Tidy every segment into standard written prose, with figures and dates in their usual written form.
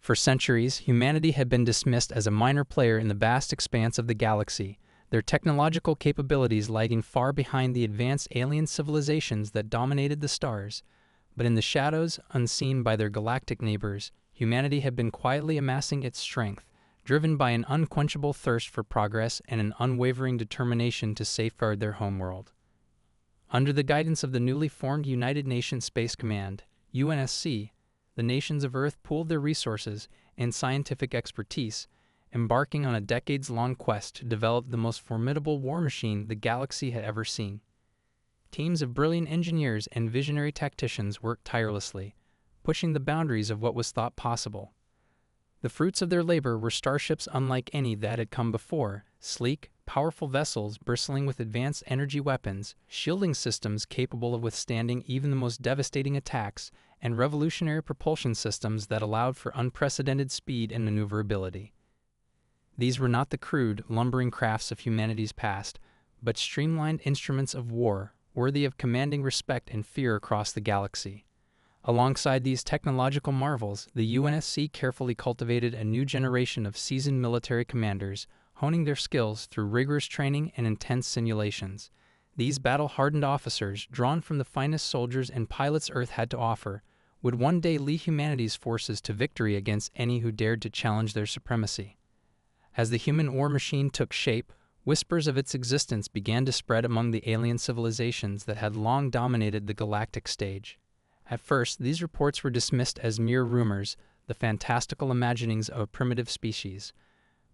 For centuries, humanity had been dismissed as a minor player in the vast expanse of the galaxy, their technological capabilities lagging far behind the advanced alien civilizations that dominated the stars. But in the shadows, unseen by their galactic neighbors, humanity had been quietly amassing its strength, driven by an unquenchable thirst for progress and an unwavering determination to safeguard their homeworld. Under the guidance of the newly formed United Nations Space Command, UNSC, the nations of Earth pooled their resources and scientific expertise, embarking on a decades-long quest to develop the most formidable war machine the galaxy had ever seen. Teams of brilliant engineers and visionary tacticians worked tirelessly, pushing the boundaries of what was thought possible. The fruits of their labor were starships unlike any that had come before, sleek, powerful vessels bristling with advanced energy weapons, shielding systems capable of withstanding even the most devastating attacks, and revolutionary propulsion systems that allowed for unprecedented speed and maneuverability. These were not the crude, lumbering crafts of humanity's past, but streamlined instruments of war, worthy of commanding respect and fear across the galaxy. Alongside these technological marvels, the UNSC carefully cultivated a new generation of seasoned military commanders, honing their skills through rigorous training and intense simulations. These battle-hardened officers, drawn from the finest soldiers and pilots Earth had to offer, would one day lead humanity's forces to victory against any who dared to challenge their supremacy. As the human war machine took shape, whispers of its existence began to spread among the alien civilizations that had long dominated the galactic stage. At first, these reports were dismissed as mere rumors, the fantastical imaginings of a primitive species.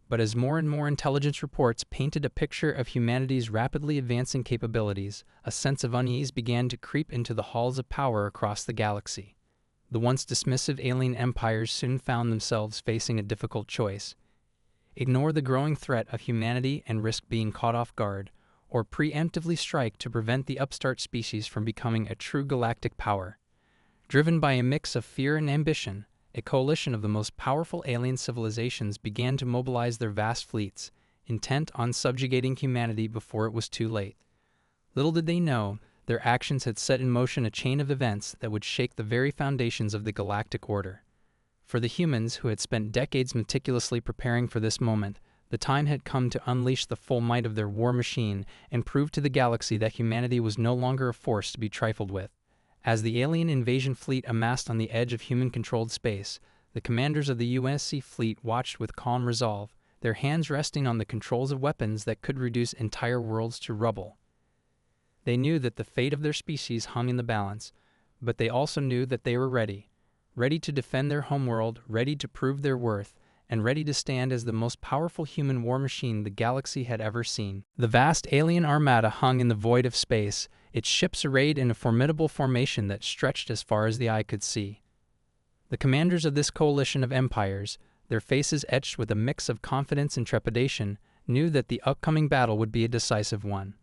But as more and more intelligence reports painted a picture of humanity's rapidly advancing capabilities, a sense of unease began to creep into the halls of power across the galaxy. The once dismissive alien empires soon found themselves facing a difficult choice: ignore the growing threat of humanity and risk being caught off guard, or preemptively strike to prevent the upstart species from becoming a true galactic power. Driven by a mix of fear and ambition, a coalition of the most powerful alien civilizations began to mobilize their vast fleets, intent on subjugating humanity before it was too late. Little did they know, their actions had set in motion a chain of events that would shake the very foundations of the galactic order. For the humans, who had spent decades meticulously preparing for this moment, the time had come to unleash the full might of their war machine and prove to the galaxy that humanity was no longer a force to be trifled with. As the alien invasion fleet amassed on the edge of human-controlled space, the commanders of the UNSC fleet watched with calm resolve, their hands resting on the controls of weapons that could reduce entire worlds to rubble. They knew that the fate of their species hung in the balance, but they also knew that they were ready to defend their homeworld, ready to prove their worth, and ready to stand as the most powerful human war machine the galaxy had ever seen. The vast alien armada hung in the void of space, its ships arrayed in a formidable formation that stretched as far as the eye could see. The commanders of this coalition of empires, their faces etched with a mix of confidence and trepidation, knew that the upcoming battle would be a decisive one.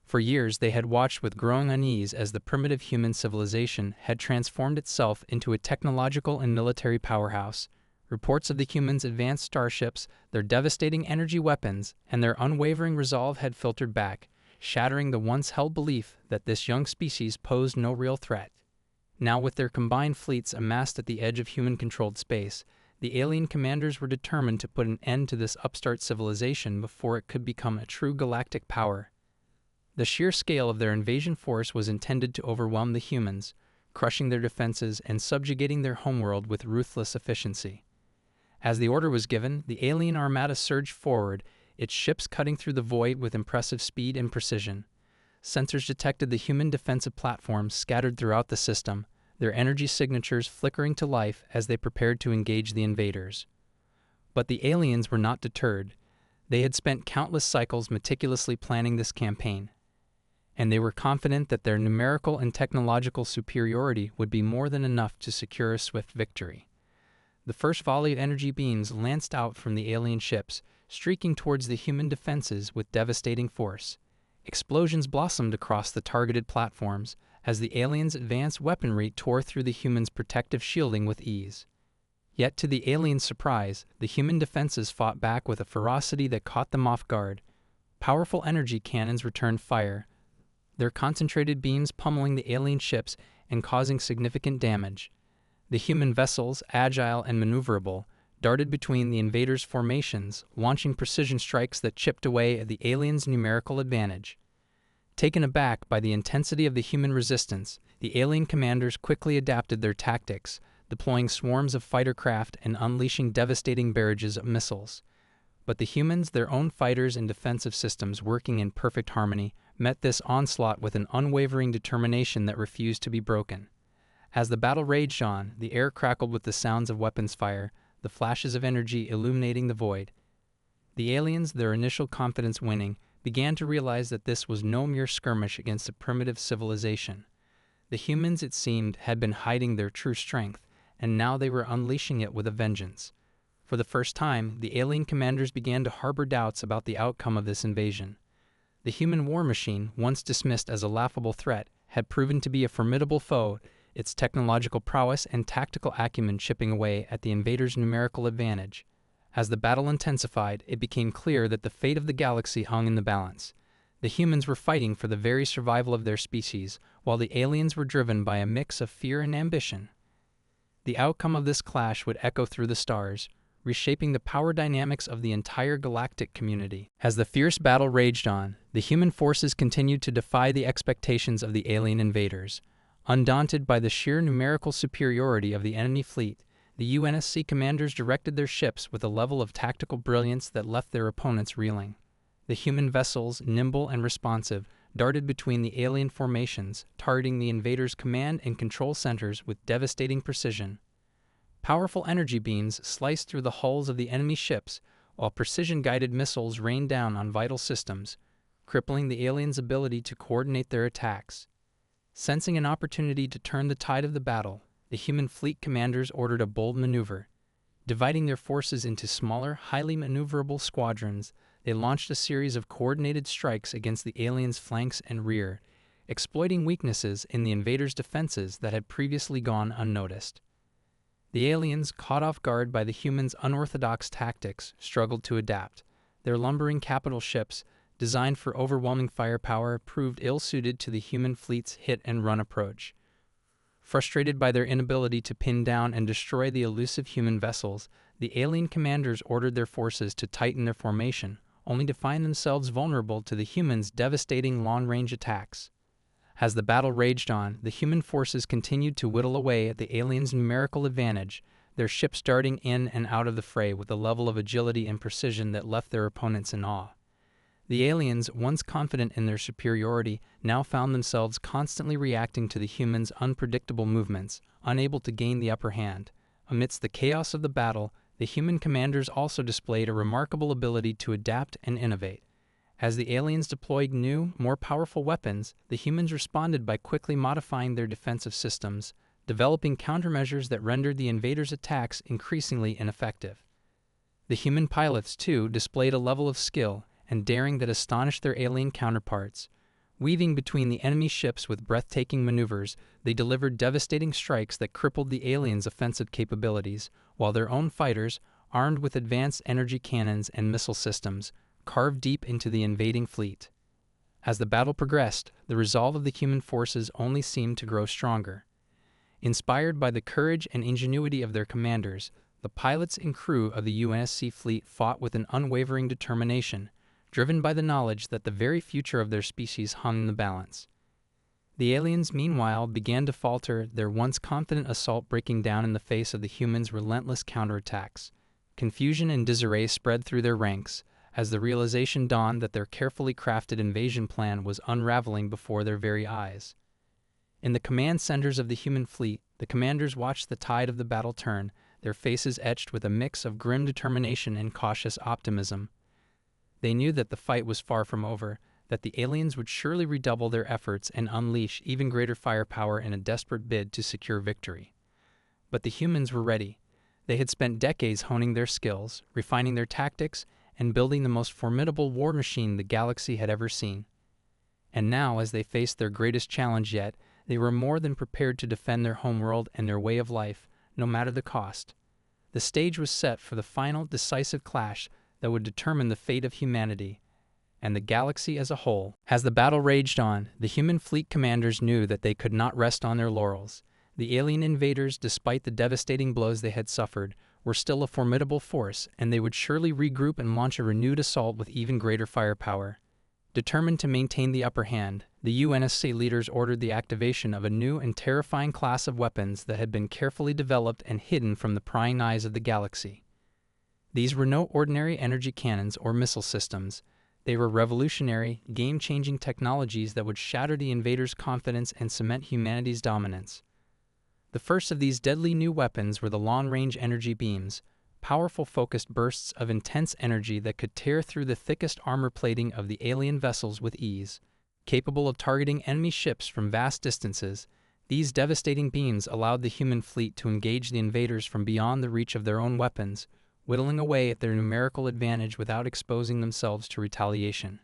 For years they had watched with growing unease as the primitive human civilization had transformed itself into a technological and military powerhouse. Reports of the humans' advanced starships, their devastating energy weapons, and their unwavering resolve had filtered back, shattering the once-held belief that this young species posed no real threat. Now, with their combined fleets amassed at the edge of human-controlled space, the alien commanders were determined to put an end to this upstart civilization before it could become a true galactic power. The sheer scale of their invasion force was intended to overwhelm the humans, crushing their defenses and subjugating their homeworld with ruthless efficiency. As the order was given, the alien armada surged forward, its ships cutting through the void with impressive speed and precision. Sensors detected the human defensive platforms scattered throughout the system, their energy signatures flickering to life as they prepared to engage the invaders. But the aliens were not deterred. They had spent countless cycles meticulously planning this campaign, and they were confident that their numerical and technological superiority would be more than enough to secure a swift victory. The first volley of energy beams lanced out from the alien ships, streaking towards the human defenses with devastating force. Explosions blossomed across the targeted platforms as the aliens' advanced weaponry tore through the humans' protective shielding with ease. Yet to the aliens' surprise, the human defenses fought back with a ferocity that caught them off guard. Powerful energy cannons returned fire, their concentrated beams pummeling the alien ships and causing significant damage. The human vessels, agile and maneuverable, darted between the invaders' formations, launching precision strikes that chipped away at the aliens' numerical advantage. Taken aback by the intensity of the human resistance, the alien commanders quickly adapted their tactics, deploying swarms of fighter craft and unleashing devastating barrages of missiles. But the humans, their own fighters and defensive systems working in perfect harmony, met this onslaught with an unwavering determination that refused to be broken. As the battle raged on, the air crackled with the sounds of weapons fire, the flashes of energy illuminating the void. The aliens, their initial confidence winning, began to realize that this was no mere skirmish against a primitive civilization. The humans, it seemed, had been hiding their true strength, and now they were unleashing it with a vengeance. For the first time, the alien commanders began to harbor doubts about the outcome of this invasion. The human war machine, once dismissed as a laughable threat, had proven to be a formidable foe, its technological prowess and tactical acumen chipping away at the invaders' numerical advantage. As the battle intensified, it became clear that the fate of the galaxy hung in the balance. The humans were fighting for the very survival of their species, while the aliens were driven by a mix of fear and ambition. The outcome of this clash would echo through the stars, reshaping the power dynamics of the entire galactic community. As the fierce battle raged on, the human forces continued to defy the expectations of the alien invaders. Undaunted by the sheer numerical superiority of the enemy fleet, the UNSC commanders directed their ships with a level of tactical brilliance that left their opponents reeling. The human vessels, nimble and responsive, darted between the alien formations, targeting the invaders' command and control centers with devastating precision. Powerful energy beams sliced through the hulls of the enemy ships, while precision-guided missiles rained down on vital systems, crippling the aliens' ability to coordinate their attacks. Sensing an opportunity to turn the tide of the battle, the human fleet commanders ordered a bold maneuver. Dividing their forces into smaller, highly maneuverable squadrons, they launched a series of coordinated strikes against the aliens' flanks and rear, exploiting weaknesses in the invaders' defenses that had previously gone unnoticed. The aliens, caught off guard by the humans' unorthodox tactics, struggled to adapt. Their lumbering capital ships, designed for overwhelming firepower, proved ill-suited to the human fleet's hit-and-run approach. Frustrated by their inability to pin down and destroy the elusive human vessels, the alien commanders ordered their forces to tighten their formation, only to find themselves vulnerable to the humans' devastating long-range attacks. As the battle raged on, the human forces continued to whittle away at the aliens' numerical advantage, their ships darting in and out of the fray with a level of agility and precision that left their opponents in awe. The aliens, once confident in their superiority, now found themselves constantly reacting to the humans' unpredictable movements, unable to gain the upper hand. Amidst the chaos of the battle, the human commanders also displayed a remarkable ability to adapt and innovate. As the aliens deployed new, more powerful weapons, the humans responded by quickly modifying their defensive systems, developing countermeasures that rendered the invaders' attacks increasingly ineffective. The human pilots, too, displayed a level of skill and daring that astonished their alien counterparts. Weaving between the enemy ships with breathtaking maneuvers, they delivered devastating strikes that crippled the aliens' offensive capabilities, while their own fighters, armed with advanced energy cannons and missile systems, carved deep into the invading fleet. As the battle progressed, the resolve of the human forces only seemed to grow stronger. Inspired by the courage and ingenuity of their commanders, the pilots and crew of the UNSC fleet fought with an unwavering determination, driven by the knowledge that the very future of their species hung in the balance. The aliens, meanwhile, began to falter, their once confident assault breaking down in the face of the humans' relentless counterattacks. Confusion and disarray spread through their ranks, as the realization dawned that their carefully crafted invasion plan was unraveling before their very eyes. In the command centers of the human fleet, the commanders watched the tide of the battle turn, their faces etched with a mix of grim determination and cautious optimism. They knew that the fight was far from over, that the aliens would surely redouble their efforts and unleash even greater firepower in a desperate bid to secure victory. But the humans were ready. They had spent decades honing their skills, refining their tactics, and building the most formidable war machine the galaxy had ever seen. And now, as they faced their greatest challenge yet, they were more than prepared to defend their homeworld and their way of life, no matter the cost. The stage was set for the final, decisive clash that would determine the fate of humanity and the galaxy as a whole. As the battle raged on, the human fleet commanders knew that they could not rest on their laurels. The alien invaders, despite the devastating blows they had suffered, were still a formidable force, and they would surely regroup and launch a renewed assault with even greater firepower. Determined to maintain the upper hand, the UNSC leaders ordered the activation of a new and terrifying class of weapons that had been carefully developed and hidden from the prying eyes of the galaxy. These were no ordinary energy cannons or missile systems. They were revolutionary, game-changing technologies that would shatter the invaders' confidence and cement humanity's dominance. The first of these deadly new weapons were the long-range energy beams, powerful focused bursts of intense energy that could tear through the thickest armor plating of the alien vessels with ease. Capable of targeting enemy ships from vast distances, these devastating beams allowed the human fleet to engage the invaders from beyond the reach of their own weapons, whittling away at their numerical advantage without exposing themselves to retaliation.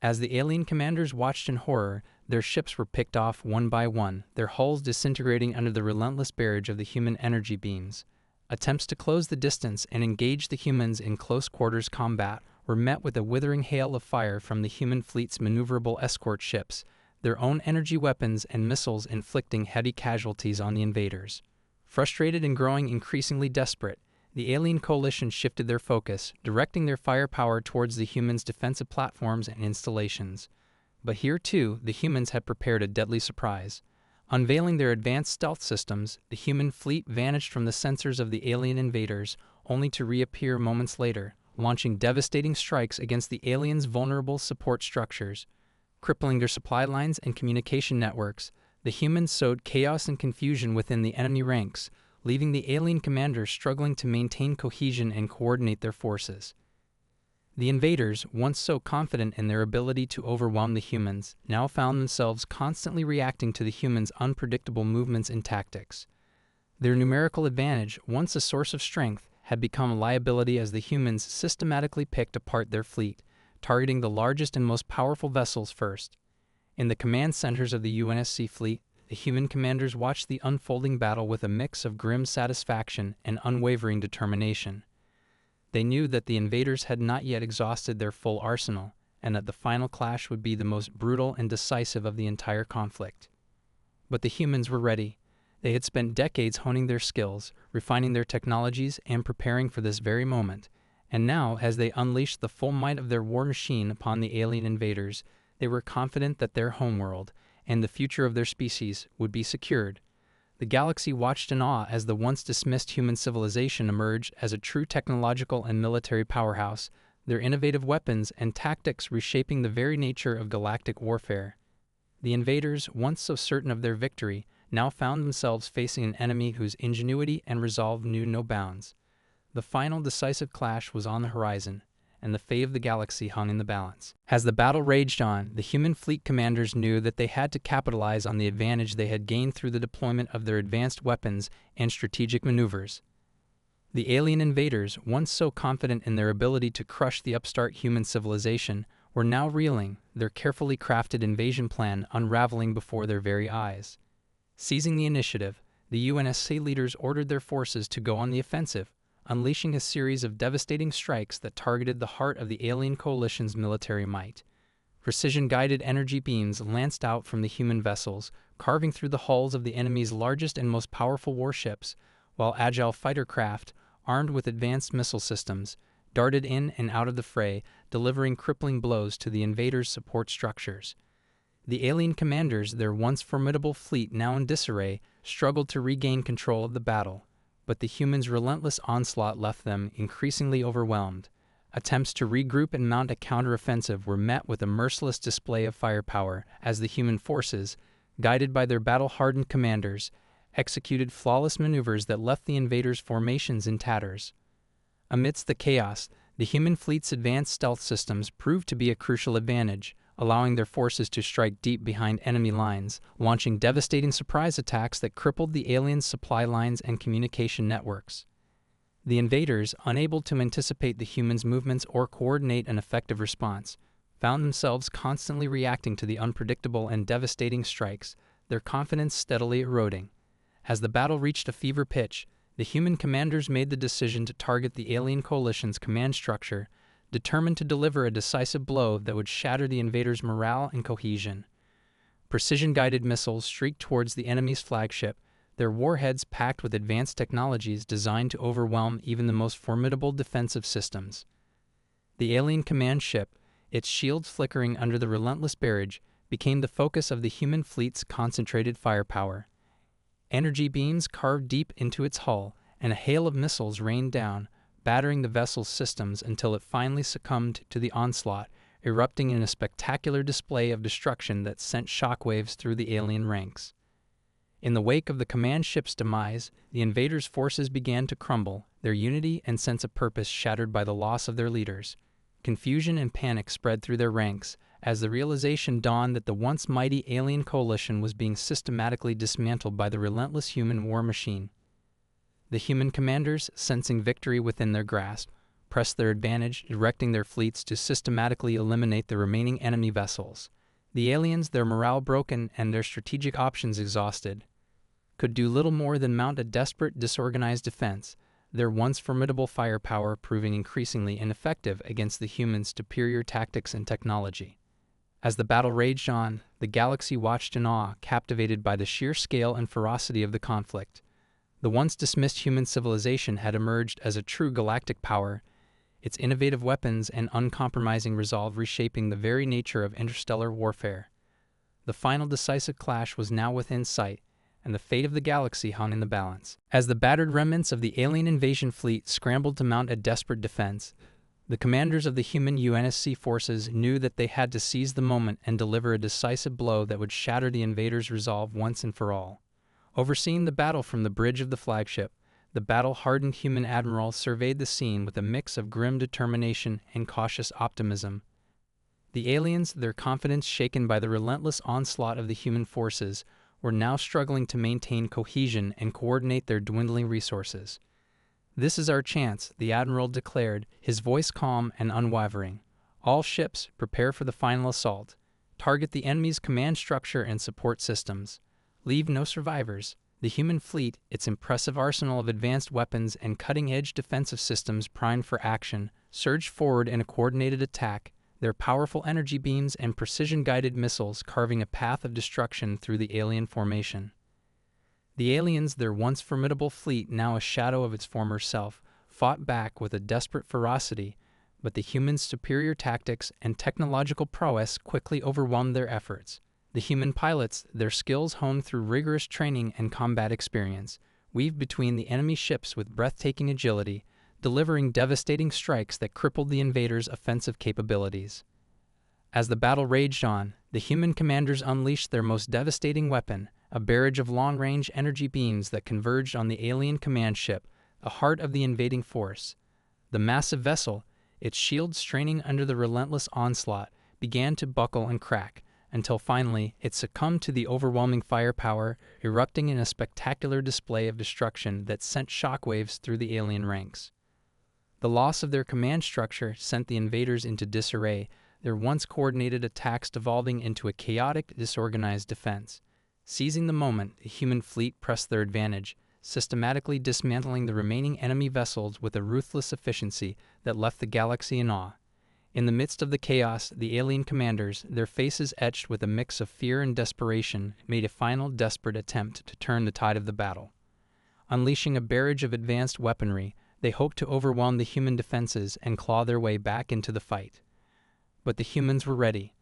As the alien commanders watched in horror, their ships were picked off one by one, their hulls disintegrating under the relentless barrage of the human energy beams. Attempts to close the distance and engage the humans in close-quarters combat were met with a withering hail of fire from the human fleet's maneuverable escort ships, their own energy weapons and missiles inflicting heavy casualties on the invaders. Frustrated and growing increasingly desperate, the alien coalition shifted their focus, directing their firepower towards the humans' defensive platforms and installations. But here, too, the humans had prepared a deadly surprise. Unveiling their advanced stealth systems, the human fleet vanished from the sensors of the alien invaders, only to reappear moments later, launching devastating strikes against the aliens' vulnerable support structures. Crippling their supply lines and communication networks, the humans sowed chaos and confusion within the enemy ranks, leaving the alien commanders struggling to maintain cohesion and coordinate their forces. The invaders, once so confident in their ability to overwhelm the humans, now found themselves constantly reacting to the humans' unpredictable movements and tactics. Their numerical advantage, once a source of strength, had become a liability as the humans systematically picked apart their fleet, targeting the largest and most powerful vessels first. In the command centers of the UNSC fleet, the human commanders watched the unfolding battle with a mix of grim satisfaction and unwavering determination. They knew that the invaders had not yet exhausted their full arsenal, and that the final clash would be the most brutal and decisive of the entire conflict. But the humans were ready. They had spent decades honing their skills, refining their technologies, and preparing for this very moment. And now, as they unleashed the full might of their war machine upon the alien invaders, they were confident that their homeworld, and the future of their species, would be secured. The galaxy watched in awe as the once dismissed human civilization emerged as a true technological and military powerhouse, their innovative weapons and tactics reshaping the very nature of galactic warfare. The invaders, once so certain of their victory, now found themselves facing an enemy whose ingenuity and resolve knew no bounds. The final decisive clash was on the horizon, and the fate of the galaxy hung in the balance. As the battle raged on, the human fleet commanders knew that they had to capitalize on the advantage they had gained through the deployment of their advanced weapons and strategic maneuvers. The alien invaders, once so confident in their ability to crush the upstart human civilization, were now reeling, their carefully crafted invasion plan unraveling before their very eyes. Seizing the initiative, the UNSC leaders ordered their forces to go on the offensive, unleashing a series of devastating strikes that targeted the heart of the alien coalition's military might. Precision-guided energy beams lanced out from the human vessels, carving through the hulls of the enemy's largest and most powerful warships, while agile fighter craft, armed with advanced missile systems, darted in and out of the fray, delivering crippling blows to the invaders' support structures. The alien commanders, their once formidable fleet now in disarray, struggled to regain control of the battle, but the humans' relentless onslaught left them increasingly overwhelmed. Attempts to regroup and mount a counteroffensive were met with a merciless display of firepower as the human forces, guided by their battle-hardened commanders, executed flawless maneuvers that left the invaders' formations in tatters. Amidst the chaos, the human fleet's advanced stealth systems proved to be a crucial advantage, allowing their forces to strike deep behind enemy lines, launching devastating surprise attacks that crippled the aliens' supply lines and communication networks. The invaders, unable to anticipate the humans' movements or coordinate an effective response, found themselves constantly reacting to the unpredictable and devastating strikes, their confidence steadily eroding. As the battle reached a fever pitch, the human commanders made the decision to target the alien coalition's command structure, determined to deliver a decisive blow that would shatter the invaders' morale and cohesion. Precision-guided missiles streaked towards the enemy's flagship, their warheads packed with advanced technologies designed to overwhelm even the most formidable defensive systems. The alien command ship, its shields flickering under the relentless barrage, became the focus of the human fleet's concentrated firepower. Energy beams carved deep into its hull, and a hail of missiles rained down, battering the vessel's systems until it finally succumbed to the onslaught, erupting in a spectacular display of destruction that sent shockwaves through the alien ranks. In the wake of the command ship's demise, the invaders' forces began to crumble, their unity and sense of purpose shattered by the loss of their leaders. Confusion and panic spread through their ranks, as the realization dawned that the once mighty alien coalition was being systematically dismantled by the relentless human war machine. The human commanders, sensing victory within their grasp, pressed their advantage, directing their fleets to systematically eliminate the remaining enemy vessels. The aliens, their morale broken and their strategic options exhausted, could do little more than mount a desperate, disorganized defense, their once formidable firepower proving increasingly ineffective against the humans' superior tactics and technology. As the battle raged on, the galaxy watched in awe, captivated by the sheer scale and ferocity of the conflict. The once dismissed human civilization had emerged as a true galactic power, its innovative weapons and uncompromising resolve reshaping the very nature of interstellar warfare. The final decisive clash was now within sight, and the fate of the galaxy hung in the balance. As the battered remnants of the alien invasion fleet scrambled to mount a desperate defense, the commanders of the human UNSC forces knew that they had to seize the moment and deliver a decisive blow that would shatter the invaders' resolve once and for all. Overseeing the battle from the bridge of the flagship, the battle-hardened human admiral surveyed the scene with a mix of grim determination and cautious optimism. The aliens, their confidence shaken by the relentless onslaught of the human forces, were now struggling to maintain cohesion and coordinate their dwindling resources. "This is our chance," the admiral declared, his voice calm and unwavering. "All ships, prepare for the final assault. Target the enemy's command structure and support systems. Leave no survivors." The human fleet, its impressive arsenal of advanced weapons and cutting-edge defensive systems primed for action, surged forward in a coordinated attack, their powerful energy beams and precision-guided missiles carving a path of destruction through the alien formation. The aliens, their once formidable fleet now a shadow of its former self, fought back with a desperate ferocity, but the humans' superior tactics and technological prowess quickly overwhelmed their efforts. The human pilots, their skills honed through rigorous training and combat experience, weaved between the enemy ships with breathtaking agility, delivering devastating strikes that crippled the invaders' offensive capabilities. As the battle raged on, the human commanders unleashed their most devastating weapon, a barrage of long-range energy beams that converged on the alien command ship, the heart of the invading force. The massive vessel, its shields straining under the relentless onslaught, began to buckle and crack, until finally it succumbed to the overwhelming firepower, erupting in a spectacular display of destruction that sent shockwaves through the alien ranks. The loss of their command structure sent the invaders into disarray, their once coordinated attacks devolving into a chaotic, disorganized defense. Seizing the moment, the human fleet pressed their advantage, systematically dismantling the remaining enemy vessels with a ruthless efficiency that left the galaxy in awe. In the midst of the chaos, the alien commanders, their faces etched with a mix of fear and desperation, made a final desperate attempt to turn the tide of the battle. Unleashing a barrage of advanced weaponry, they hoped to overwhelm the human defenses and claw their way back into the fight. But the humans were ready.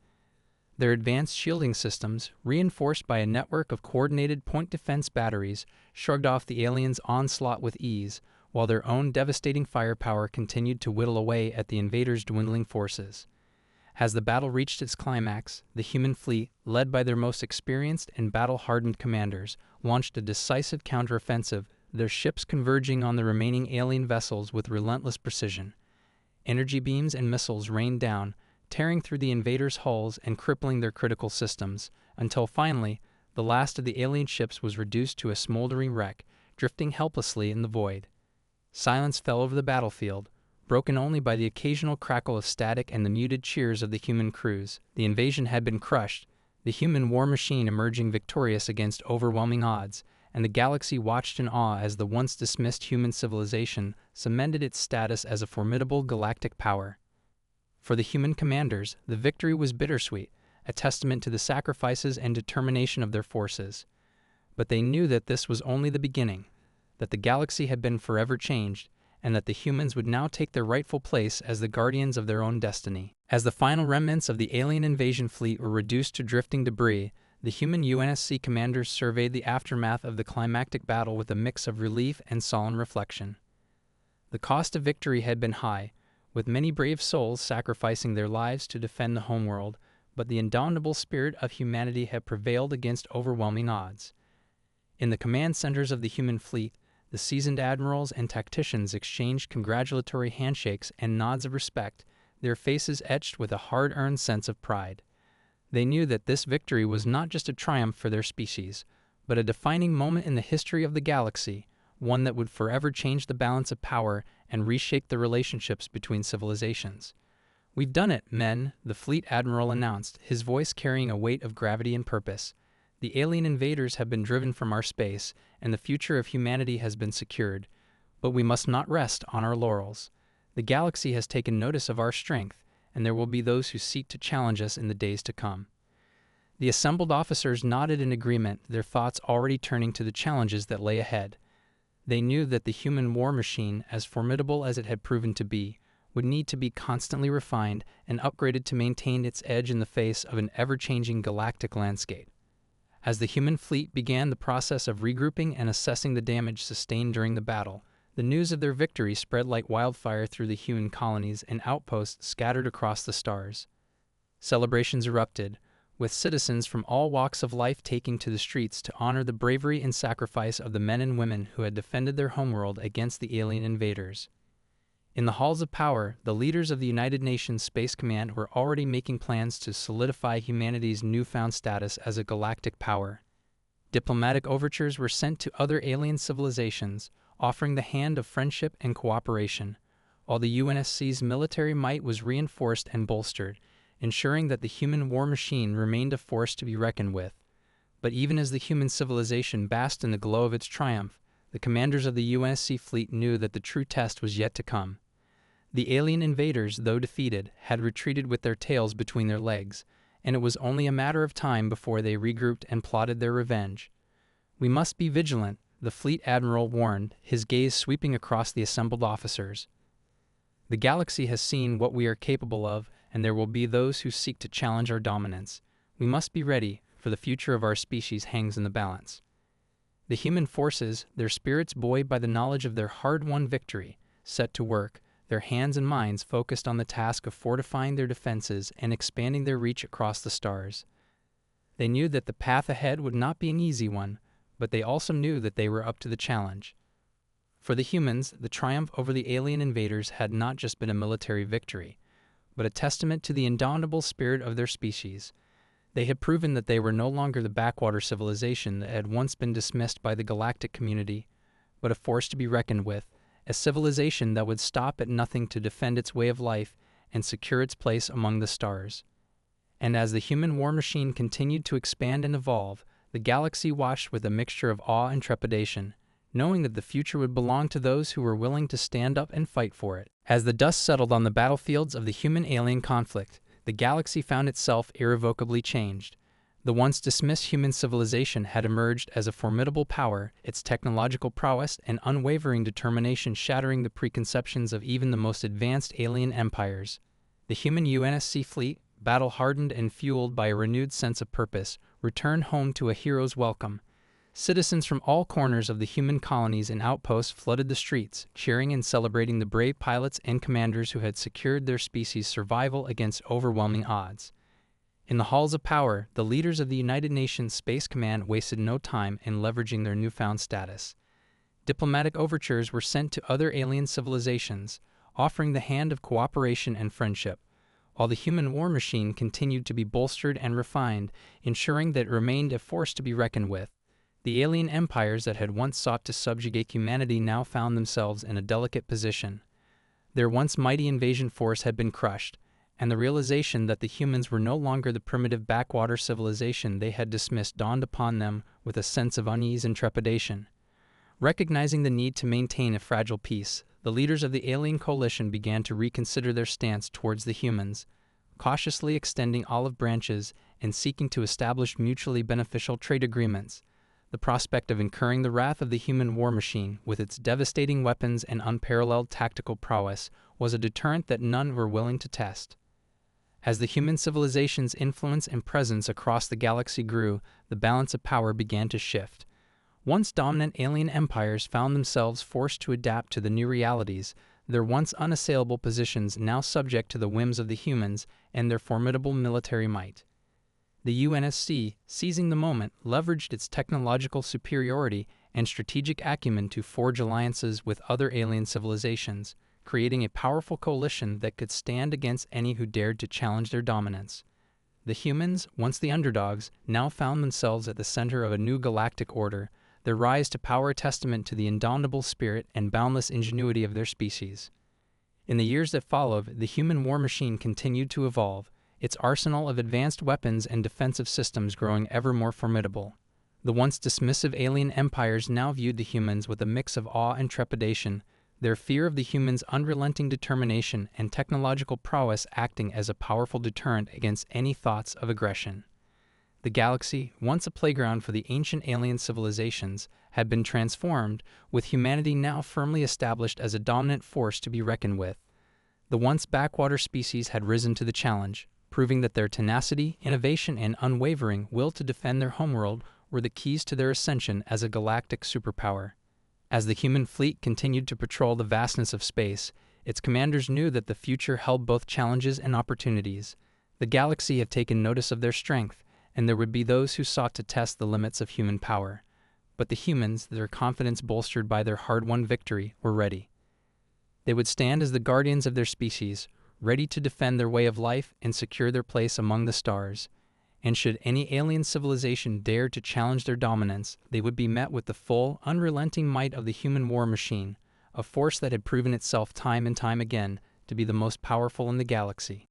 Their advanced shielding systems, reinforced by a network of coordinated point defense batteries, shrugged off the aliens' onslaught with ease, while their own devastating firepower continued to whittle away at the invaders' dwindling forces. As the battle reached its climax, the human fleet, led by their most experienced and battle-hardened commanders, launched a decisive counteroffensive, their ships converging on the remaining alien vessels with relentless precision. Energy beams and missiles rained down, tearing through the invaders' hulls and crippling their critical systems, until finally, the last of the alien ships was reduced to a smoldering wreck, drifting helplessly in the void. Silence fell over the battlefield, broken only by the occasional crackle of static and the muted cheers of the human crews. The invasion had been crushed, the human war machine emerging victorious against overwhelming odds, and the galaxy watched in awe as the once dismissed human civilization cemented its status as a formidable galactic power. For the human commanders, the victory was bittersweet, a testament to the sacrifices and determination of their forces. But they knew that this was only the beginning, that the galaxy had been forever changed, and that the humans would now take their rightful place as the guardians of their own destiny. As the final remnants of the alien invasion fleet were reduced to drifting debris, the human UNSC commanders surveyed the aftermath of the climactic battle with a mix of relief and solemn reflection. The cost of victory had been high, with many brave souls sacrificing their lives to defend the homeworld, but the indomitable spirit of humanity had prevailed against overwhelming odds. In the command centers of the human fleet, the seasoned admirals and tacticians exchanged congratulatory handshakes and nods of respect, their faces etched with a hard-earned sense of pride. They knew that this victory was not just a triumph for their species, but a defining moment in the history of the galaxy, one that would forever change the balance of power and reshape the relationships between civilizations. "We've done it, men," the fleet admiral announced, his voice carrying a weight of gravity and purpose. "The alien invaders have been driven from our space, and the future of humanity has been secured. But we must not rest on our laurels. The galaxy has taken notice of our strength, and there will be those who seek to challenge us in the days to come." The assembled officers nodded in agreement, their thoughts already turning to the challenges that lay ahead. They knew that the human war machine, as formidable as it had proven to be, would need to be constantly refined and upgraded to maintain its edge in the face of an ever-changing galactic landscape. As the human fleet began the process of regrouping and assessing the damage sustained during the battle, the news of their victory spread like wildfire through the human colonies and outposts scattered across the stars. Celebrations erupted, with citizens from all walks of life taking to the streets to honor the bravery and sacrifice of the men and women who had defended their homeworld against the alien invaders. In the halls of power, the leaders of the United Nations Space Command were already making plans to solidify humanity's newfound status as a galactic power. Diplomatic overtures were sent to other alien civilizations, offering the hand of friendship and cooperation, while the UNSC's military might was reinforced and bolstered, ensuring that the human war machine remained a force to be reckoned with. But even as the human civilization basked in the glow of its triumph, the commanders of the UNSC fleet knew that the true test was yet to come. The alien invaders, though defeated, had retreated with their tails between their legs, and it was only a matter of time before they regrouped and plotted their revenge. "We must be vigilant," the fleet admiral warned, his gaze sweeping across the assembled officers. "The galaxy has seen what we are capable of, and there will be those who seek to challenge our dominance. We must be ready, for the future of our species hangs in the balance." The human forces, their spirits buoyed by the knowledge of their hard-won victory, set to work, their hands and minds focused on the task of fortifying their defenses and expanding their reach across the stars. They knew that the path ahead would not be an easy one, but they also knew that they were up to the challenge. For the humans, the triumph over the alien invaders had not just been a military victory, but a testament to the indomitable spirit of their species. They had proven that they were no longer the backwater civilization that had once been dismissed by the galactic community, but a force to be reckoned with, a civilization that would stop at nothing to defend its way of life and secure its place among the stars. And as the human war machine continued to expand and evolve, the galaxy watched with a mixture of awe and trepidation, knowing that the future would belong to those who were willing to stand up and fight for it. As the dust settled on the battlefields of the human-alien conflict, the galaxy found itself irrevocably changed. The once dismissed human civilization had emerged as a formidable power, its technological prowess and unwavering determination shattering the preconceptions of even the most advanced alien empires. The human UNSC fleet, battle-hardened and fueled by a renewed sense of purpose, returned home to a hero's welcome. Citizens from all corners of the human colonies and outposts flooded the streets, cheering and celebrating the brave pilots and commanders who had secured their species' survival against overwhelming odds. In the halls of power, the leaders of the United Nations Space Command wasted no time in leveraging their newfound status. Diplomatic overtures were sent to other alien civilizations, offering the hand of cooperation and friendship, while the human war machine continued to be bolstered and refined, ensuring that it remained a force to be reckoned with. The alien empires that had once sought to subjugate humanity now found themselves in a delicate position. Their once mighty invasion force had been crushed, and the realization that the humans were no longer the primitive backwater civilization they had dismissed dawned upon them with a sense of unease and trepidation. Recognizing the need to maintain a fragile peace, the leaders of the alien coalition began to reconsider their stance towards the humans, cautiously extending olive branches and seeking to establish mutually beneficial trade agreements. The prospect of incurring the wrath of the human war machine, with its devastating weapons and unparalleled tactical prowess, was a deterrent that none were willing to test. As the human civilization's influence and presence across the galaxy grew, the balance of power began to shift. Once dominant alien empires found themselves forced to adapt to the new realities, their once unassailable positions now subject to the whims of the humans and their formidable military might. The UNSC, seizing the moment, leveraged its technological superiority and strategic acumen to forge alliances with other alien civilizations, creating a powerful coalition that could stand against any who dared to challenge their dominance. The humans, once the underdogs, now found themselves at the center of a new galactic order, their rise to power a testament to the indomitable spirit and boundless ingenuity of their species. In the years that followed, the human war machine continued to evolve, its arsenal of advanced weapons and defensive systems growing ever more formidable. The once dismissive alien empires now viewed the humans with a mix of awe and trepidation, their fear of the humans' unrelenting determination and technological prowess acting as a powerful deterrent against any thoughts of aggression. The galaxy, once a playground for the ancient alien civilizations, had been transformed, with humanity now firmly established as a dominant force to be reckoned with. The once backwater species had risen to the challenge, proving that their tenacity, innovation, and unwavering will to defend their homeworld were the keys to their ascension as a galactic superpower. As the human fleet continued to patrol the vastness of space, its commanders knew that the future held both challenges and opportunities. The galaxy had taken notice of their strength, and there would be those who sought to test the limits of human power. But the humans, their confidence bolstered by their hard-won victory, were ready. They would stand as the guardians of their species, ready to defend their way of life and secure their place among the stars. And should any alien civilization dare to challenge their dominance, they would be met with the full, unrelenting might of the human war machine, a force that had proven itself time and time again to be the most powerful in the galaxy.